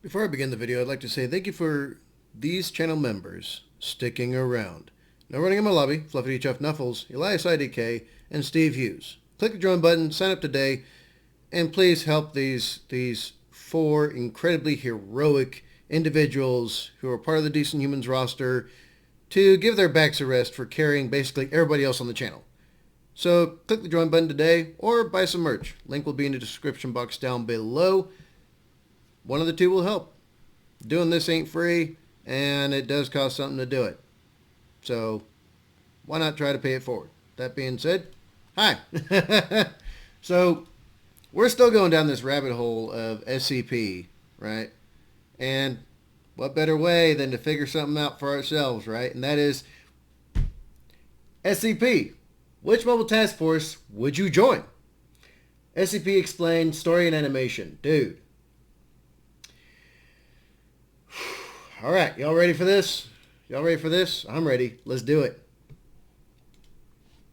Before I begin the video, I'd like to say thank you for these channel members sticking around. Now running in my lobby, Fluffy Chuff Knuffles, Elias IDK, and Steve Hughes. Click the join button, sign up today, and please help these four incredibly heroic individuals who are part of the Decent Humans roster to give their backs a rest for carrying basically everybody else on the channel. So click the join button today or buy some merch. Link will be in the description box down below. One of the two will help. Doing this ain't free, and it does cost something to do it. So why not try to pay it forward? That being said, hi. So we're still going down this rabbit hole of SCP, right? And what better way than to figure something out for ourselves, right? And that is SCP. Which mobile task force would you join? SCP Explained story and animation. Dude. All right, y'all ready for this? Y'all ready for this? I'm ready. Let's do it.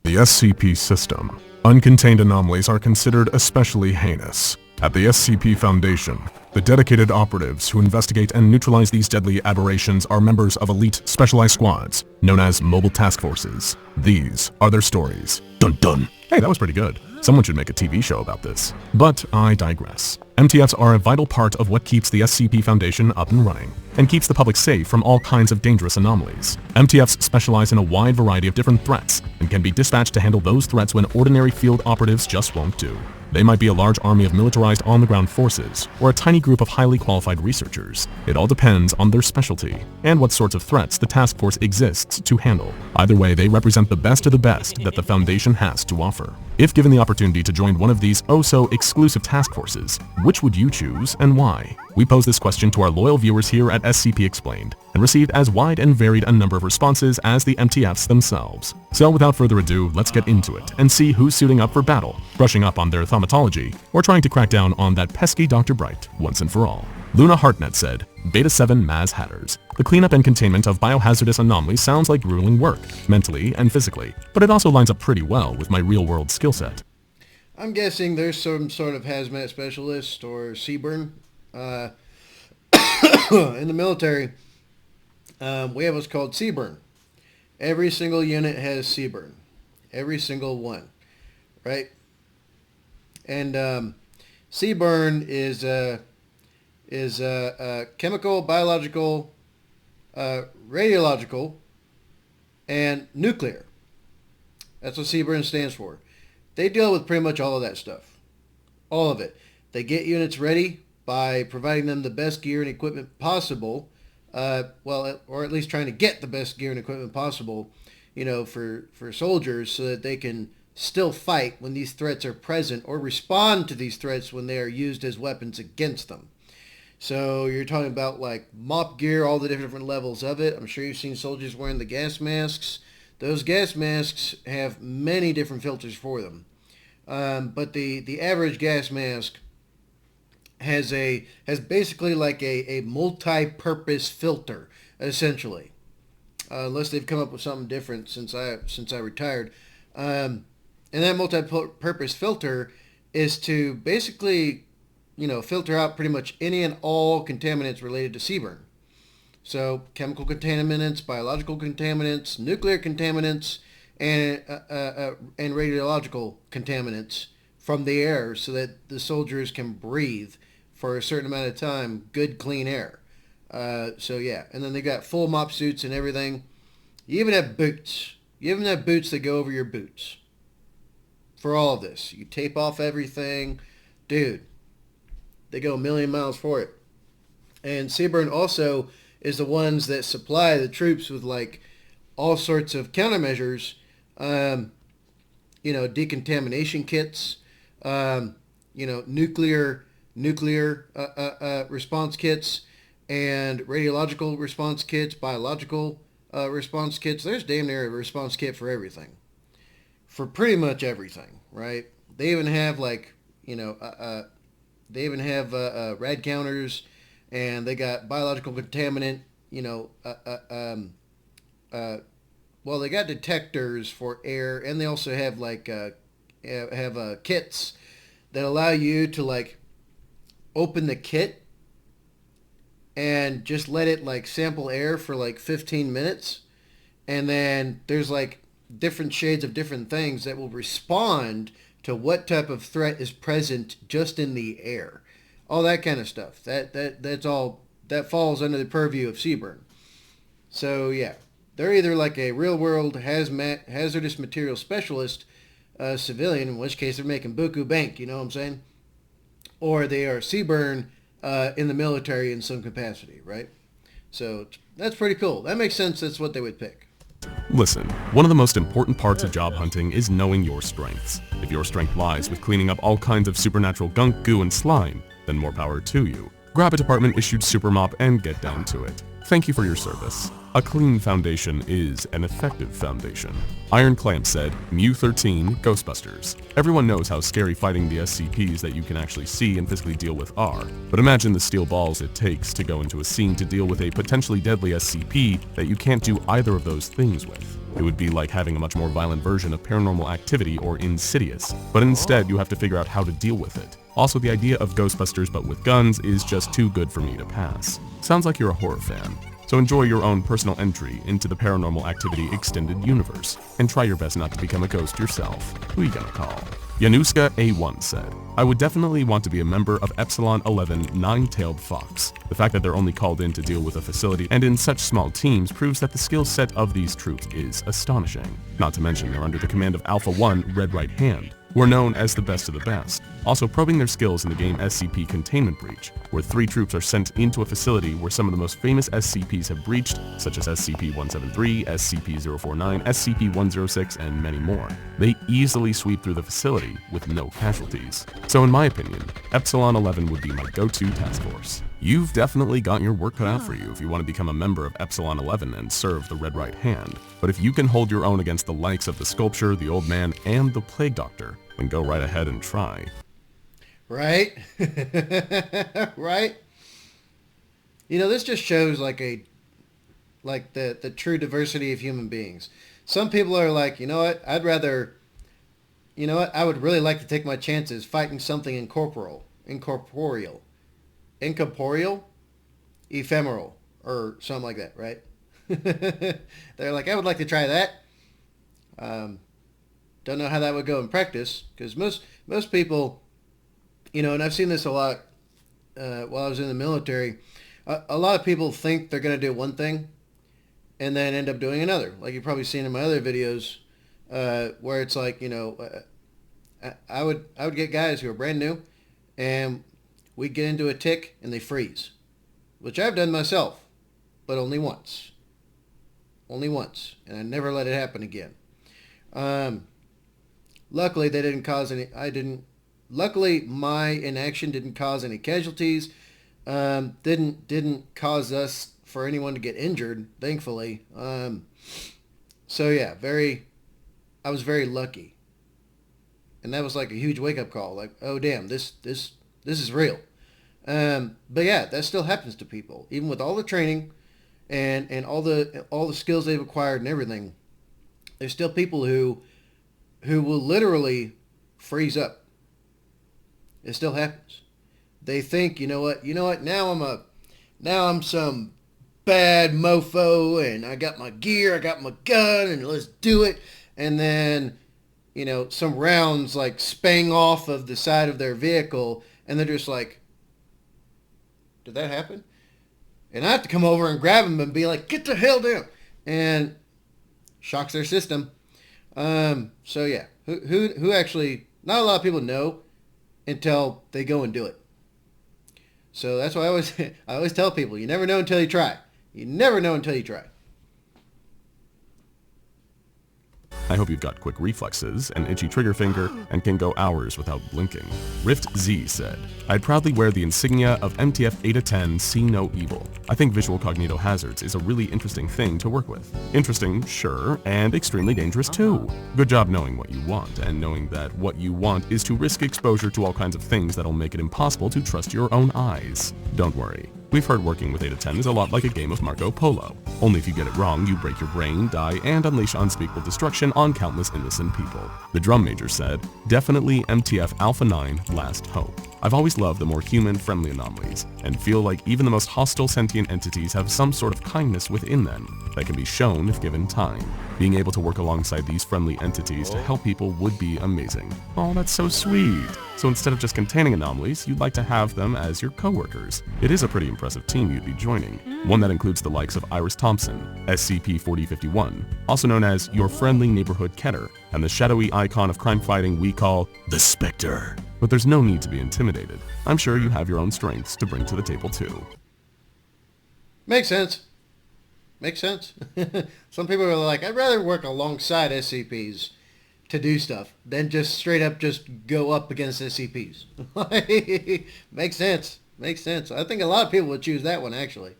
The SCP system. Uncontained anomalies are considered especially heinous. At the SCP Foundation, the dedicated operatives who investigate and neutralize these deadly aberrations are members of elite specialized squads, known as Mobile Task Forces. These are their stories. Dun dun! Hey, that was pretty good. Someone should make a TV show about this. But I digress. MTFs are a vital part of what keeps the SCP Foundation up and running, and keeps the public safe from all kinds of dangerous anomalies. MTFs specialize in a wide variety of different threats, and can be dispatched to handle those threats when ordinary field operatives just won't do. They might be a large army of militarized on-the-ground forces, or a tiny group of highly qualified researchers. It all depends on their specialty, and what sorts of threats the task force exists to handle. Either way, they represent the best of the best that the Foundation has to offer. If given the opportunity to join one of these oh-so-exclusive task forces, which would you choose and why? We pose this question to our loyal viewers here at SCP Explained, and received as wide and varied a number of responses as the MTFs themselves. So without further ado, let's get into it and see who's suiting up for battle, brushing up on their thaumatology, or trying to crack down on that pesky Dr. Bright once and for all. Luna Hartnett said, Beta 7 Maz Hatters. The cleanup and containment of biohazardous anomalies sounds like grueling work, mentally and physically, but it also lines up pretty well with my real-world skill set. I'm guessing there's some sort of hazmat specialist or CBRN. In the military, we have what's called CBRN. Every single unit has CBRN. Every single one, right? And CBRN is chemical, biological, radiological, and nuclear. That's what CBRN stands for. They deal with pretty much all of that stuff. All of it. They get units ready by providing them the best gear and equipment possible. Or at least trying to get the best gear and equipment possible, for soldiers so that they can still fight when these threats are present or respond to these threats when they are used as weapons against them. So you're talking about like MOP gear, all the different levels of it. I'm sure you've seen soldiers wearing the gas masks. Those gas masks have many different filters for them. But the average gas mask has basically like a multi-purpose filter, essentially. Unless they've come up with something different since I retired. And that multi-purpose filter is to basically, filter out pretty much any and all contaminants related to CBRN. So chemical contaminants, biological contaminants, nuclear contaminants, and radiological contaminants from the air so that the soldiers can breathe for a certain amount of time, good, clean air. So yeah, and then they got full mop suits and everything. You even have boots. You even have boots that go over your boots. For all of this. You tape off everything. Dude, they go a million miles for it. And CBRN also is the ones that supply the troops with like all sorts of countermeasures, decontamination kits, nuclear response kits, and radiological response kits, biological response kits. There's damn near a response kit for everything. For pretty much everything, right? They even have rad counters, and they got biological contaminant, they got detectors for air, and they also have kits that allow you to like open the kit and just let it like sample air for like 15 minutes. And then there's like different shades of different things that will respond to what type of threat is present just in the air. All that kind of stuff. That's all that falls under the purview of CBRN. So yeah, they're either like a real world hazardous material specialist, civilian, in which case they're making buku bank, you know what I'm saying? Or they are CBRN in the military in some capacity, right? So that's pretty cool. That makes sense. That's what they would pick. Listen, one of the most important parts of job hunting is knowing your strengths. If your strength lies with cleaning up all kinds of supernatural gunk, goo, and slime, then more power to you. Grab a department-issued super mop and get down to it. Thank you for your service. A clean foundation is an effective foundation. Iron Clamp said, Mu-13, Ghostbusters. Everyone knows how scary fighting the SCPs that you can actually see and physically deal with are, but imagine the steel balls it takes to go into a scene to deal with a potentially deadly SCP that you can't do either of those things with. It would be like having a much more violent version of Paranormal Activity or Insidious, but instead you have to figure out how to deal with it. Also, the idea of Ghostbusters but with guns is just too good for me to pass. Sounds like you're a horror fan. So enjoy your own personal entry into the Paranormal Activity extended universe, and try your best not to become a ghost yourself. Who you gonna call? Yanuska A1 said, I would definitely want to be a member of Epsilon 11 Nine-Tailed Fox. The fact that they're only called in to deal with a facility and in such small teams proves that the skill set of these troops is astonishing. Not to mention they're under the command of Alpha 1 Red Right Hand, who are known as the best of the best. Also probing their skills in the game SCP Containment Breach, where 3 troops are sent into a facility where some of the most famous SCPs have breached, such as SCP-173, SCP-049, SCP-106, and many more. They easily sweep through the facility with no casualties. So in my opinion, Epsilon 11 would be my go-to task force. You've definitely got your work cut out for you if you want to become a member of Epsilon 11 and serve the Red Right Hand. But if you can hold your own against the likes of the Sculpture, the Old Man, and the Plague Doctor, then go right ahead and try. Right? Right? You know, this just shows like the true diversity of human beings. Some people are like, you know what, I would really like to take my chances fighting something incorporeal, ephemeral, or something like that, right? They're like, I would like to try that. Don't know how that would go in practice, because most people, you know, and I've seen this a lot while I was in the military, a lot of people think they're going to do one thing and then end up doing another. Like you've probably seen in my other videos where it's like, you know, I would get guys who are brand new and we get into a tick and they freeze, which I've done myself, but only once. Only once. And I never let it happen again. Luckily, they didn't cause any... Luckily, my inaction didn't cause any casualties. Didn't cause us for anyone to get injured, thankfully. So yeah, I was very lucky. And that was like a huge wake-up call. Like, oh damn, this is real. But yeah, that still happens to people, even with all the training and all the skills they've acquired and everything. There's still people who will literally freeze up. It still happens. They think, you know what, now I'm some bad mofo and I got my gear, I got my gun, and let's do it. And then, you know, some rounds like spang off of the side of their vehicle and they're just like, did that happen? And I have to come over and grab them and be like, get the hell down. And shocks their system. So yeah, who actually, not a lot of people know until they go and do it. So that's why I always tell people, you never know until you try. You never know until you try. I hope you've got quick reflexes, an itchy trigger finger, and can go hours without blinking. Rift Z said, I'd proudly wear the insignia of MTF 8-10 See No Evil. I think visual cognitohazards is a really interesting thing to work with. Interesting, sure, and extremely dangerous too. Good job knowing what you want, and knowing that what you want is to risk exposure to all kinds of things that'll make it impossible to trust your own eyes. Don't worry. We've heard working with 8-10 is a lot like a game of Marco Polo. Only if you get it wrong, you break your brain, die, and unleash unspeakable destruction on countless innocent people. The drum major said, definitely MTF Alpha 9 Last Hope. I've always loved the more human-friendly anomalies, and feel like even the most hostile sentient entities have some sort of kindness within them that can be shown if given time. Being able to work alongside these friendly entities to help people would be amazing. Oh, that's so sweet. So instead of just containing anomalies, you'd like to have them as your coworkers. It is a pretty impressive team you'd be joining. One that includes the likes of Iris Thompson, SCP-4051, also known as your friendly neighborhood Keter, and the shadowy icon of crime fighting we call the Spectre. But there's no need to be intimidated. I'm sure you have your own strengths to bring to the table too. Makes sense. Makes sense. Some people are like, I'd rather work alongside SCPs to do stuff than just straight up just go up against SCPs. Makes sense. Makes sense. I think a lot of people would choose that one, actually.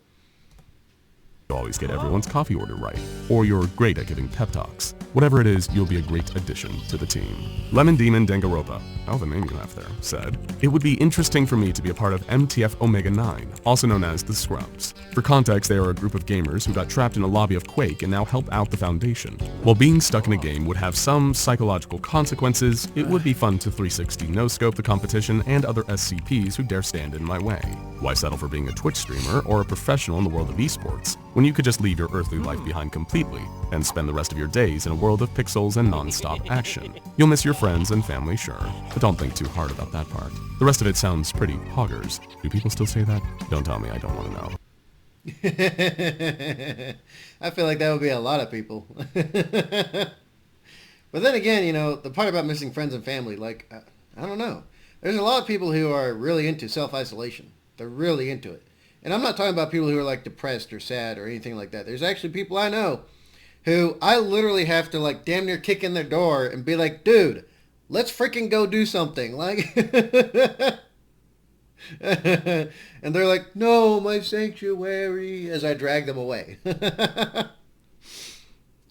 You always get everyone's coffee order right, or you're great at giving pep talks. Whatever it is, you'll be a great addition to the team. Lemon Demon Danganronpa, oh, the name you have there, said, "It would be interesting for me to be a part of MTF Omega-9, also known as the Scrubs. For context, they are a group of gamers who got trapped in a lobby of Quake and now help out the Foundation. While being stuck in a game would have some psychological consequences, it would be fun to 360 no-scope the competition and other SCPs who dare stand in my way. Why settle for being a Twitch streamer or a professional in the world of esports, when you could just leave your earthly life behind completely and spend the rest of your days in a world of pixels and non-stop action? You'll miss your friends and family, sure, but don't think too hard about that part. The rest of it sounds pretty poggers. Do people still say that? Don't tell me, I don't want to know." I feel like that would be a lot of people. But then again, you know, the part about missing friends and family, like, I don't know. There's a lot of people who are really into self-isolation. They're really into it. And I'm not talking about people who are like depressed or sad or anything like that. There's actually people I know who I literally have to like damn near kick in their door and be like, dude, let's freaking go do something. Like, and they're like, no, my sanctuary, as I drag them away. And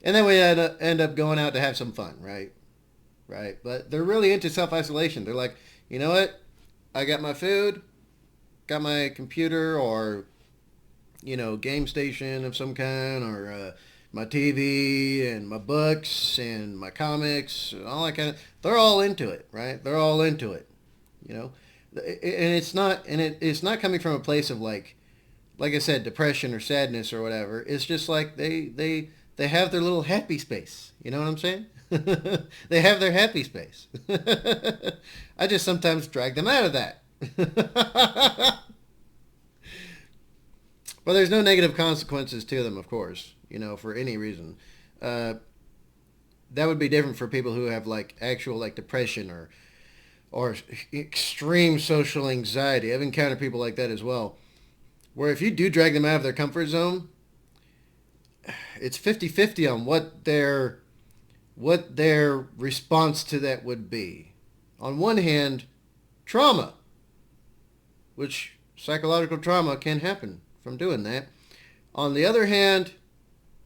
then we end up going out to have some fun, right? Right. But they're really into self-isolation. They're like, you know what? I got my food, got my computer or, you know, game station of some kind, or my TV and my books and my comics, and all that kind of, they're all into it, right? They're all into it, you know? And it's not coming from a place of like I said, depression or sadness or whatever. It's just like they have their little happy space. You know what I'm saying? They have their happy space. I just sometimes drag them out of that. But there's no negative consequences to them, of course, you know, for any reason. That would be different for people who have like actual like depression or extreme social anxiety. I've encountered people like that as well, where if you do drag them out of their comfort zone, it's 50-50 on what their response to that would be. On one hand, trauma, which psychological trauma can happen from doing that. On the other hand,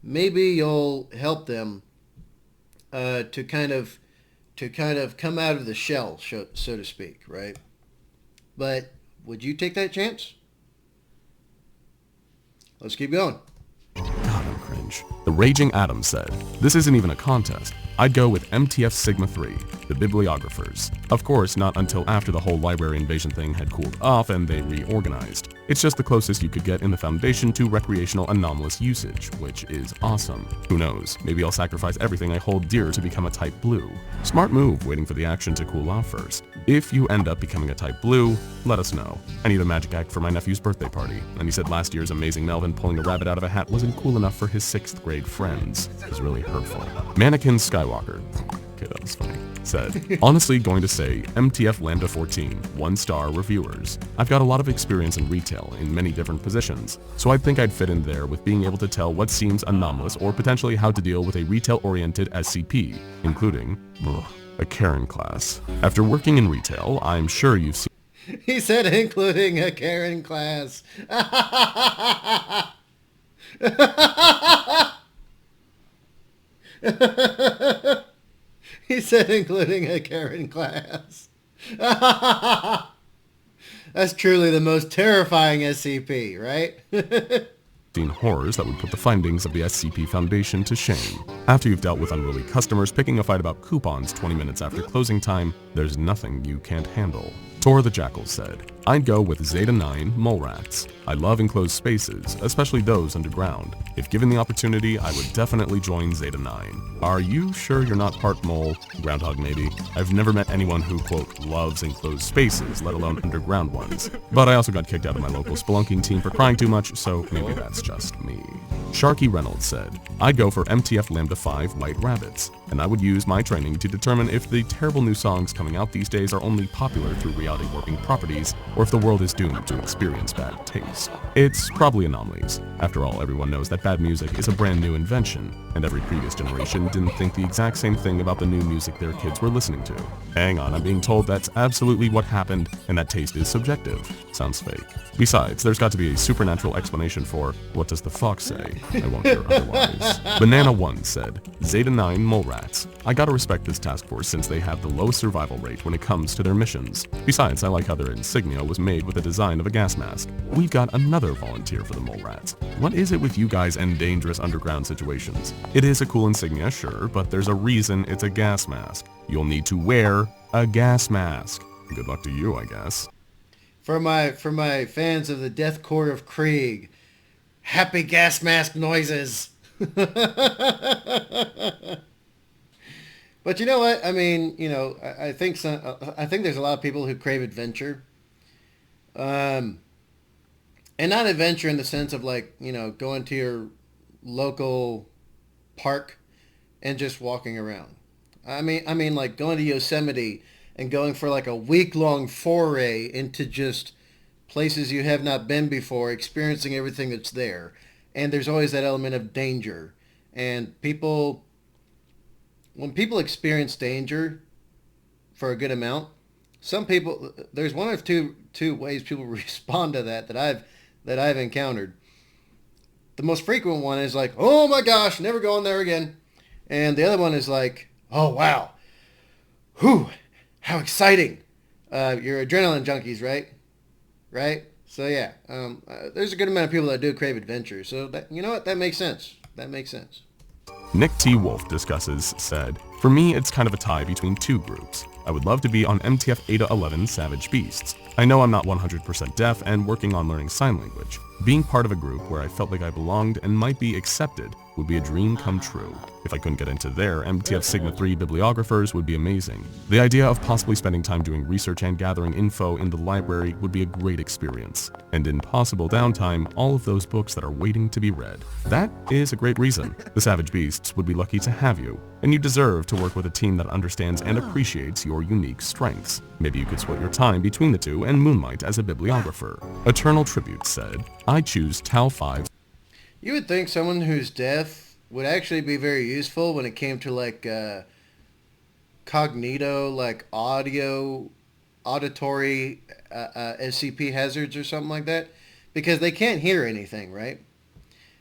maybe you'll help them to kind of come out of the shell, so to speak, right? But would you take that chance? Let's keep going. God, I'm cringe. The Raging Atom said, "This isn't even a contest. I'd go with MTF Sigma 3, the Bibliographers. Of course, not until after the whole library invasion thing had cooled off and they reorganized. It's just the closest you could get in the Foundation to recreational anomalous usage, which is awesome. Who knows, maybe I'll sacrifice everything I hold dear to become a Type Blue. Smart move, waiting for the action to cool off first. If you end up becoming a Type Blue, let us know. I need a magic act for my nephew's birthday party, and he said last year's amazing Melvin pulling a rabbit out of a hat wasn't cool enough for his 6th grade friends. It was really hurtful." Mannequin Skywalker, okay, that was funny, said, "Honestly going to say MTF Lambda 14, 1-star reviewers. I've got a lot of experience in retail in many different positions, so I think I'd fit in there with being able to tell what seems anomalous or potentially how to deal with a retail-oriented SCP, including a Karen class. After working in retail, I'm sure you've seen..." He said including a Karen class. He said including a Karen class. That's truly the most terrifying SCP, right? Seen horrors that would put the findings of the SCP Foundation to shame. After you've dealt with unruly customers picking a fight about coupons 20 minutes after closing time, there's nothing you can't handle. Tor the Jackal said, I'd go with Zeta 9 mole rats. I love enclosed spaces, especially those underground. If given the opportunity, I would definitely join Zeta 9. Are you sure you're not part mole? Groundhog maybe. I've never met anyone who, quote, loves enclosed spaces, let alone underground ones. But I also got kicked out of my local spelunking team for crying too much, so maybe that's just me. Sharky Reynolds said, I'd go for MTF Lambda 5 White Rabbits, and I would use my training to determine if the terrible new songs coming out these days are only popular through reality warping properties, or if the world is doomed to experience bad taste. It's probably anomalies. After all, everyone knows that bad music is a brand new invention, and every previous generation didn't think the exact same thing about the new music their kids were listening to. Hang on, I'm being told that's absolutely what happened, and that taste is subjective. Sounds fake. Besides, there's got to be a supernatural explanation for what does the fox say? I won't hear otherwise. Banana1 said, Zeta 9 mole rats. I gotta respect this task force since they have the lowest survival rate when it comes to their missions. Besides, I like how their insignia was made with the design of a gas mask. We've got another volunteer for the mole rats. What is it with you guys and dangerous underground situations? It is a cool insignia, sure, but there's a reason it's a gas mask. You'll need to wear a gas mask. Good luck to you, I guess. For my fans of the Death Court of Krieg, happy gas mask noises. But you know what? I mean, I think there's a lot of people who crave adventure. And not adventure in the sense of like, going to your local park and just walking around. I mean like going to Yosemite and going for like a week-long foray into just places you have not been before, experiencing everything that's there. And there's always that element of danger. And when people experience danger for a good amount, there's one of two ways people respond to that I've encountered. The most frequent one is like, oh my gosh, never going there again. And the other one is like, oh wow, whew, how exciting. You're adrenaline junkies, right? Right? So yeah, there's a good amount of people that do crave adventure. So that, you know what, that makes sense. Nick T. Wolf discusses, said, for me, it's kind of a tie between two groups. I would love to be on MTF Eta 11 Savage Beasts. I know I'm not 100% deaf and working on learning sign language. Being part of a group where I felt like I belonged and might be accepted would be a dream come true. If I couldn't get into there, MTF Sigma 3 bibliographers would be amazing. The idea of possibly spending time doing research and gathering info in the library would be a great experience. And in possible downtime, all of those books that are waiting to be read. That is a great reason. The Savage Beasts would be lucky to have you, and you deserve to work with a team that understands and appreciates your unique strengths. Maybe you could split your time between the two and moonlight as a bibliographer. Eternal Tribute said, I choose Tau 5. You would think someone who's deaf would actually be very useful when it came to like cognito, like auditory SCP hazards or something like that, because they can't hear anything, right?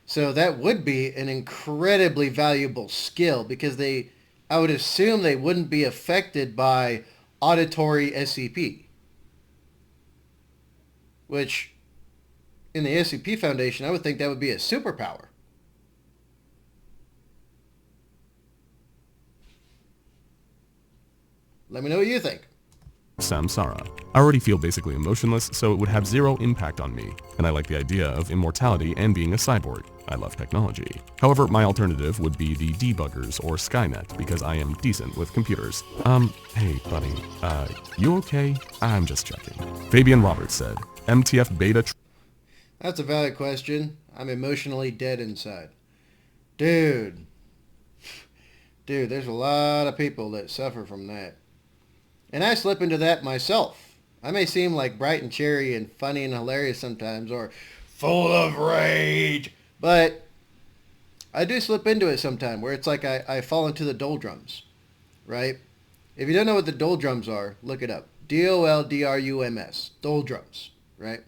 So that would be an incredibly valuable skill because I would assume they wouldn't be affected by auditory SCP, which in the SCP Foundation, I would think that would be a superpower. Let me know what you think. Samsara. I already feel basically emotionless, so it would have zero impact on me, and I like the idea of immortality and being a cyborg. I love technology. However, my alternative would be the debuggers or Skynet, because I am decent with computers. Hey buddy, you okay? I'm just checking. Fabian Roberts said, MTF Beta... That's a valid question. I'm emotionally dead inside. Dude, there's a lot of people that suffer from that. And I slip into that myself. I may seem like bright and cheery and funny and hilarious sometimes, or full of rage, but I do slip into it sometimes where it's like I fall into the doldrums, right? If you don't know what the doldrums are, look it up. DOLDRUMS, doldrums, right?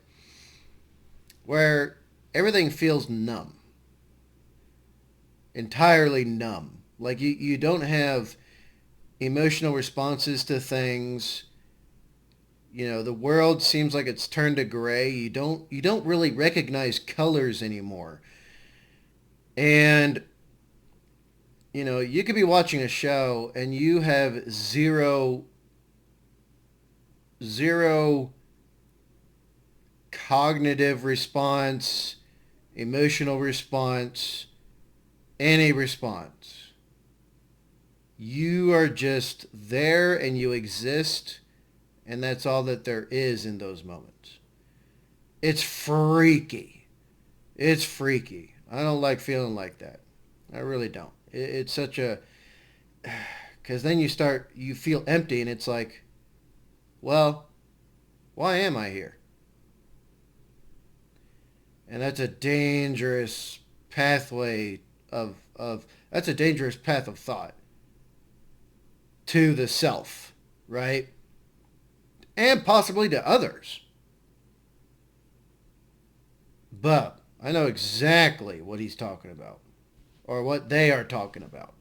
Where everything feels numb. Entirely numb. Like you don't have emotional responses to things. The world seems like it's turned to gray. You don't really recognize colors anymore. And you could be watching a show and you have zero zero cognitive response, emotional response, any response. You are just there and you exist, and that's all that there is in those moments. It's freaky. It's freaky. I don't like feeling like that. I really don't. It's such a... Because then you feel empty, and it's like, well, why am I here? And that's a dangerous pathway that's a dangerous path of thought to the self, right? And possibly to others. But I know exactly what he's talking about, or what they are talking about.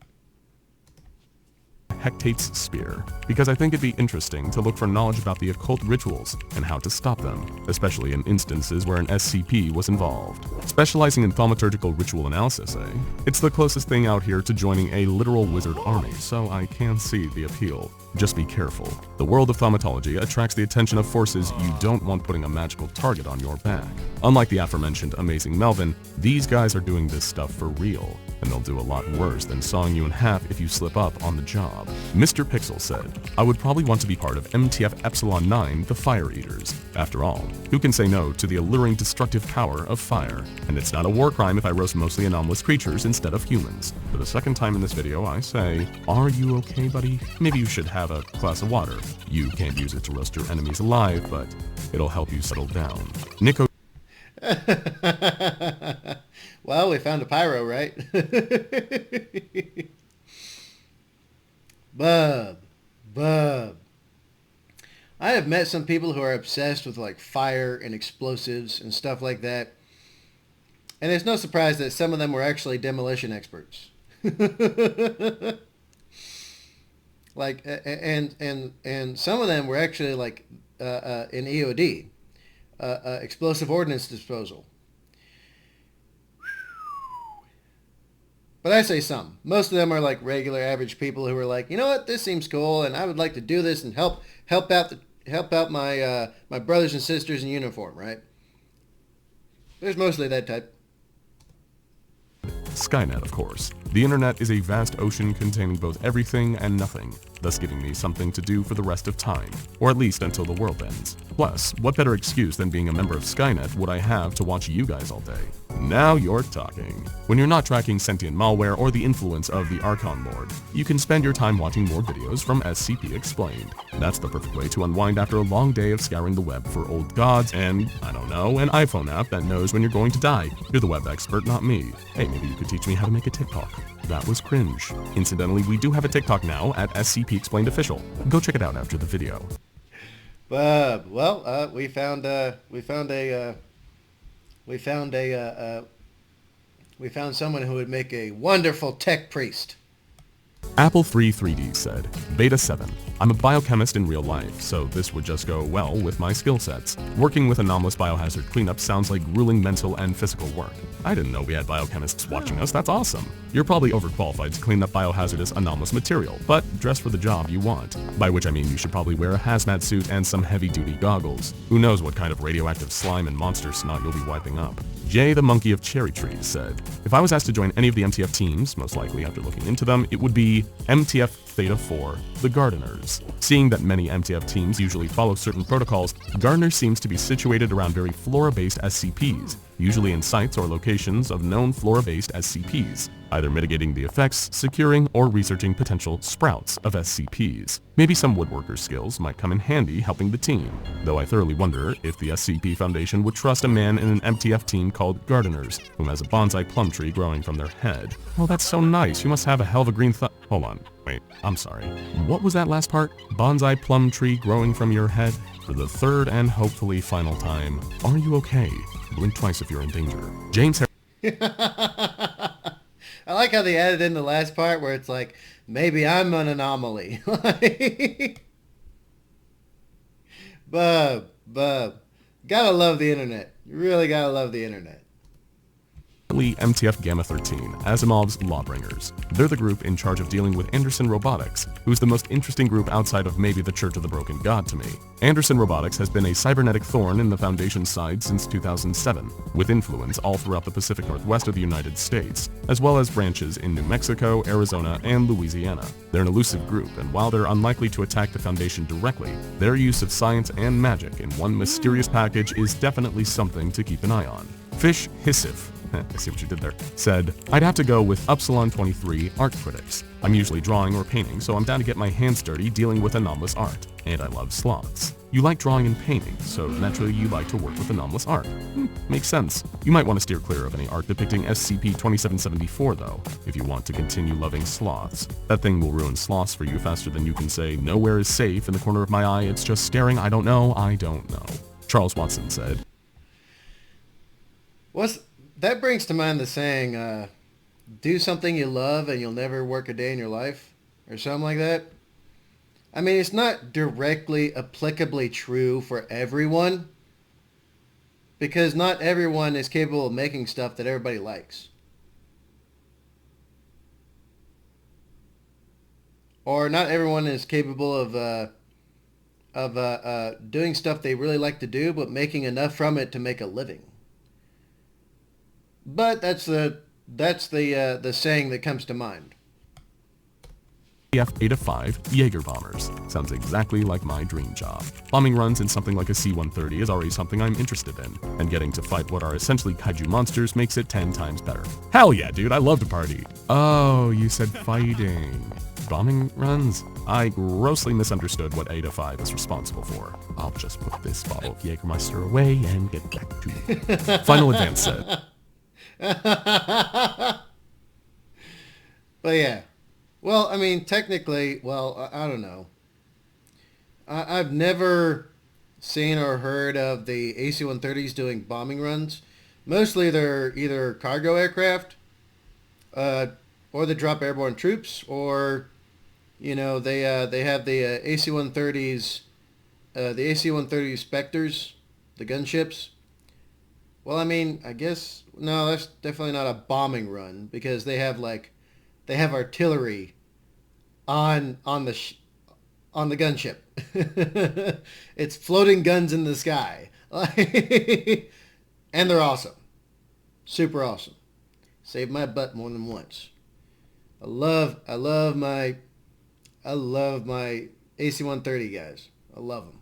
Hectate's spear, because I think it'd be interesting to look for knowledge about the occult rituals and how to stop them, especially in instances where an SCP was involved. Specializing in thaumaturgical ritual analysis, eh? It's the closest thing out here to joining a literal wizard army, so I can see the appeal. Just be careful. The world of thaumatology attracts the attention of forces you don't want putting a magical target on your back. Unlike the aforementioned Amazing Melvin, these guys are doing this stuff for real, and they'll do a lot worse than sawing you in half if you slip up on the job. Mr. Pixel said, I would probably want to be part of MTF Epsilon 9, the Fire Eaters. After all, who can say no to the alluring destructive power of fire? And it's not a war crime if I roast mostly anomalous creatures instead of humans. For the second time in this video, I say, are you okay, buddy? Maybe you should have a glass of water. You can't use it to roast your enemies alive, but it'll help you settle down. Nico. Well, we found a pyro, right? Bub. I have met some people who are obsessed with like fire and explosives and stuff like that. And it's no surprise that some of them were actually demolition experts. Like, and some of them were actually like in EOD, explosive ordnance disposal. But I say some. Most of them are like regular average people who are like, you know what, this seems cool, and I would like to do this and help out my my brothers and sisters in uniform, right? There's mostly that type. Skynet, of course. The internet is a vast ocean containing both everything and nothing, thus giving me something to do for the rest of time, or at least until the world ends. Plus, what better excuse than being a member of Skynet would I have to watch you guys all day? Now you're talking. When you're not tracking sentient malware or the influence of the Archon Lord, you can spend your time watching more videos from SCP Explained. That's the perfect way to unwind after a long day of scouring the web for old gods and, I don't know, an iPhone app that knows when you're going to die. You're the web expert, not me. Hey, maybe you could teach me how to make a TikTok. That was cringe. Incidentally, we do have a TikTok now at SCP Explained Official. Go check it out after the video. Well, we found someone who would make a wonderful tech priest. Apple3 said, Beta 7. I'm a biochemist in real life, so this would just go well with my skill sets. Working with anomalous biohazard cleanup sounds like grueling mental and physical work. I didn't know we had biochemists watching us, that's awesome. You're probably overqualified to clean up biohazardous anomalous material, but dress for the job you want. By which I mean you should probably wear a hazmat suit and some heavy-duty goggles. Who knows what kind of radioactive slime and monster snot you'll be wiping up. Jay the Monkey of Cherry Trees said, if I was asked to join any of the MTF teams, most likely after looking into them, it would be MTF Theta 4, the Gardeners. Seeing that many MTF teams usually follow certain protocols, Gardener seems to be situated around very flora-based SCPs, usually in sites or locations of known flora-based SCPs, either mitigating the effects, securing, or researching potential sprouts of SCPs. Maybe some woodworker skills might come in handy helping the team, though I thoroughly wonder if the SCP Foundation would trust a man in an MTF team called Gardeners, whom has a bonsai plum tree growing from their head. Oh, that's so nice. You must have a hell of a green thumb. Hold on. Wait, I'm sorry. What was that last part? Bonsai plum tree growing from your head? For the third and hopefully final time, are you okay? Blink twice if you're in danger. James I like how they added in the last part where it's like, maybe I'm an anomaly. Bub. Gotta love the internet. You really gotta love the internet. MTF Gamma 13, Asimov's Lawbringers. They're the group in charge of dealing with Anderson Robotics, who's the most interesting group outside of maybe the Church of the Broken God to me. Anderson Robotics has been a cybernetic thorn in the Foundation's side since 2007, with influence all throughout the Pacific Northwest of the United States, as well as branches in New Mexico, Arizona, and Louisiana. They're an elusive group, and while they're unlikely to attack the Foundation directly, their use of science and magic in one mysterious package is definitely something to keep an eye on. Fish Hissif, I see what you did there, said, I'd have to go with Upsilon 23 Art Critics. I'm usually drawing or painting, so I'm down to get my hands dirty dealing with anomalous art. And I love sloths. You like drawing and painting, so naturally you like to work with anomalous art. Makes sense. You might want to steer clear of any art depicting SCP-2774 though, if you want to continue loving sloths. That thing will ruin sloths for you faster than you can say, nowhere is safe in the corner of my eye, it's just staring, I don't know. Charles Watson said, That brings to mind the saying, do something you love and you'll never work a day in your life, or something like that. I mean, it's not directly applicably true for everyone, because not everyone is capable of making stuff that everybody likes. Or not everyone is capable of doing stuff they really like to do, but making enough from it to make a living. But that's the saying that comes to mind. F-8-5 Jaeger bombers. Sounds exactly like my dream job. Bombing runs in something like a C-130 is already something I'm interested in, and getting to fight what are essentially kaiju monsters makes it 10 times better. Hell yeah, dude, I love to party. Oh, you said fighting. Bombing runs? I grossly misunderstood what 8-5 is responsible for. I'll just put this bottle of Jägermeister away and get back to it. Final Advance said. But yeah. Well, I mean, technically, I don't know. I've never seen or heard of the AC-130s doing bombing runs. Mostly they're either cargo aircraft, or they drop airborne troops, or, you know, they have the AC-130s, the AC-130 Spectres, the gunships. Well, I mean, I guess, no, that's definitely not a bombing run, because they have artillery on the gunship. It's floating guns in the sky. And they're awesome. Super awesome. Saved my butt more than once. I love my AC-130 guys. I love them.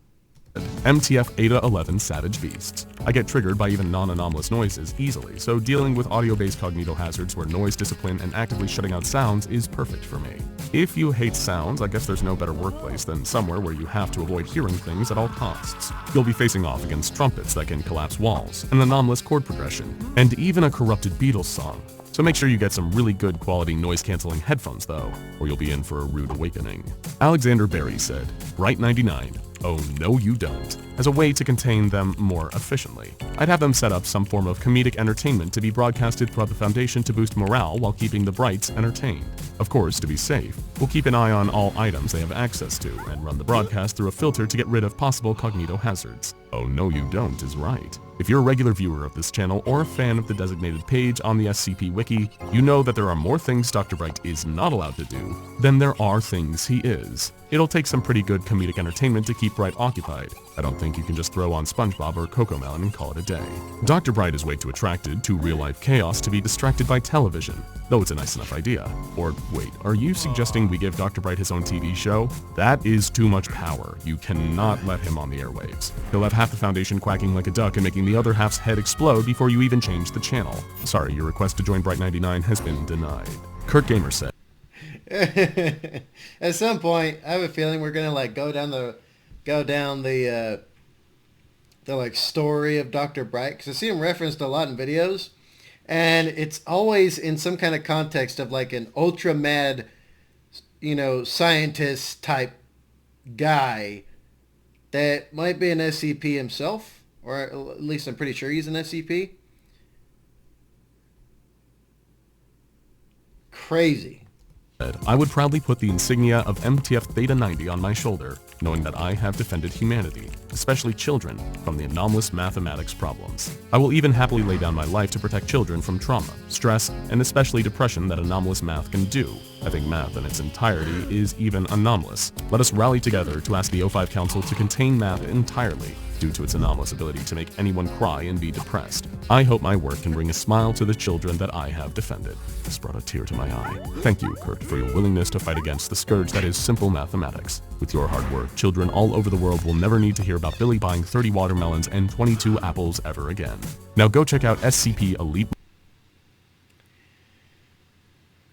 MTF Eta-11 Savage Beasts. I get triggered by even non-anomalous noises easily, so dealing with audio-based cognitohazards where noise discipline and actively shutting out sounds is perfect for me. If you hate sounds, I guess there's no better workplace than somewhere where you have to avoid hearing things at all costs. You'll be facing off against trumpets that can collapse walls, an anomalous chord progression, and even a corrupted Beatles song. So make sure you get some really good quality noise-canceling headphones though, or you'll be in for a rude awakening. Alexander Berry said, Bright 99. Oh no you don't, as a way to contain them more efficiently. I'd have them set up some form of comedic entertainment to be broadcasted throughout the Foundation to boost morale while keeping the Brights entertained. Of course, to be safe, we'll keep an eye on all items they have access to and run the broadcast through a filter to get rid of possible cognitohazards. Oh no you don't is right. If you're a regular viewer of this channel or a fan of the designated page on the SCP Wiki, you know that there are more things Dr. Bright is not allowed to do than there are things he is. It'll take some pretty good comedic entertainment to keep Bright occupied. I don't think you can just throw on SpongeBob or Cocomelon and call it a day. Dr. Bright is way too attracted to real-life chaos to be distracted by television, though it's a nice enough idea. Or wait, are you suggesting we give Dr. Bright his own TV show? That is too much power. You cannot let him on the airwaves. He'll have half the Foundation quacking like a duck and making the other half's head explode before you even change the channel. Sorry, your request to join Bright 99 has been denied. Kurt Gamer said. At some point, I have a feeling we're gonna like go down the like story of Dr. Bright, because I see him referenced a lot in videos, and it's always in some kind of context of like an ultra mad, you know, scientist type guy that might be an SCP himself, or at least I'm pretty sure he's an SCP. Crazy. I would proudly put the insignia of MTF Theta 90 on my shoulder, knowing that I have defended humanity, especially children, from the anomalous mathematics problems. I will even happily lay down my life to protect children from trauma, stress, and especially depression that anomalous math can do. I think math in its entirety is even anomalous. Let us rally together to ask the O5 Council to contain math entirely, due to its anomalous ability to make anyone cry and be depressed. I hope my work can bring a smile to the children that I have defended. This brought a tear to my eye. Thank you, Kurt, for your willingness to fight against the scourge that is simple mathematics. With your hard work, children all over the world will never need to hear about Billy buying 30 watermelons and 22 apples ever again. Now go check out SCP Elite.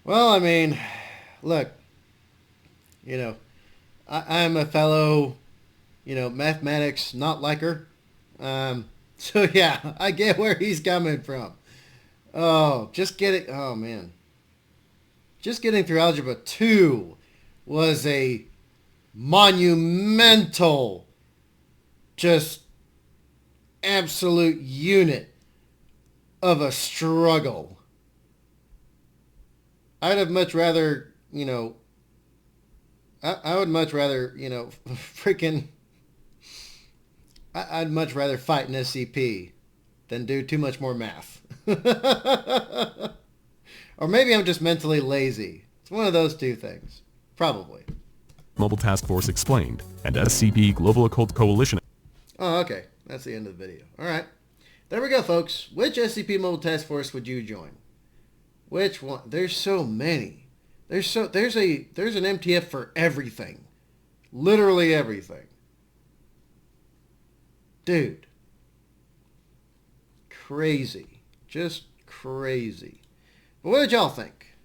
Well, I mean, look, I'm a fellow, mathematics not liker. So yeah, I get where he's coming from. Oh, just getting through Algebra 2 was a monumental, just absolute unit of a struggle. I'd have much rather, I would much rather, I'd much rather fight an SCP than do too much more math. Or maybe I'm just mentally lazy. It's one of those two things. Probably. Mobile Task Force Explained, and SCP Global Occult Coalition. Oh, okay. That's the end of the video. All right. There we go, folks. Which SCP Mobile Task Force would you join? Which one? There's so many. There's an MTF for everything. Literally everything. Dude. Crazy. Just crazy. But what did y'all think?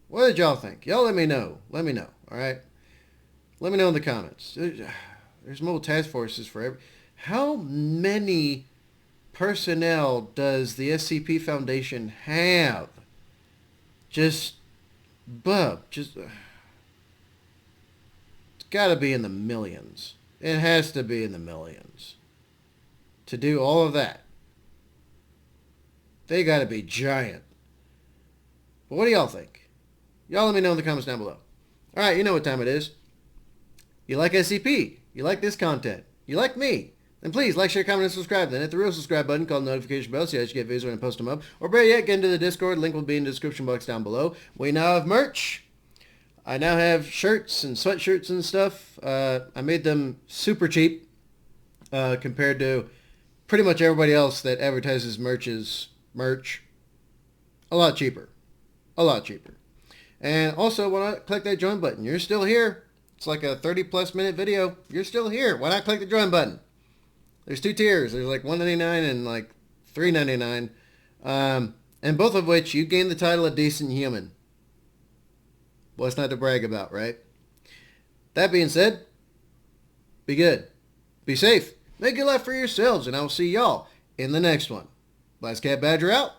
What did y'all think? Y'all let me know. Let me know. All right? Let me know in the comments. There's mobile task forces for every... How many personnel does the SCP Foundation have? It's got to be in the millions. It has to be in the millions. To do all of that. They got to be giant. But what do y'all think? Y'all let me know in the comments down below. All right, you know what time it is. You like SCP? You like this content? You like me? Then please like, share, comment, and subscribe. Then hit the real subscribe button called the notification bell so you get videos when I post them up. Or better yet, get into the Discord. Link will be in the description box down below. We now have merch. I now have shirts and sweatshirts and stuff. I made them super cheap compared to pretty much everybody else that advertises merch. A lot cheaper. A lot cheaper. And also, why not click that join button? You're still here. It's like a 30-plus minute video. You're still here. Why not click the join button? There's two tiers. There's like $1.99 and like $3.99. And both of which you gain the title of Decent Human. What's not to brag about, right? That being said, be good. Be safe. Make your life for yourselves. And I will see y'all in the next one. BlastCapBadger out.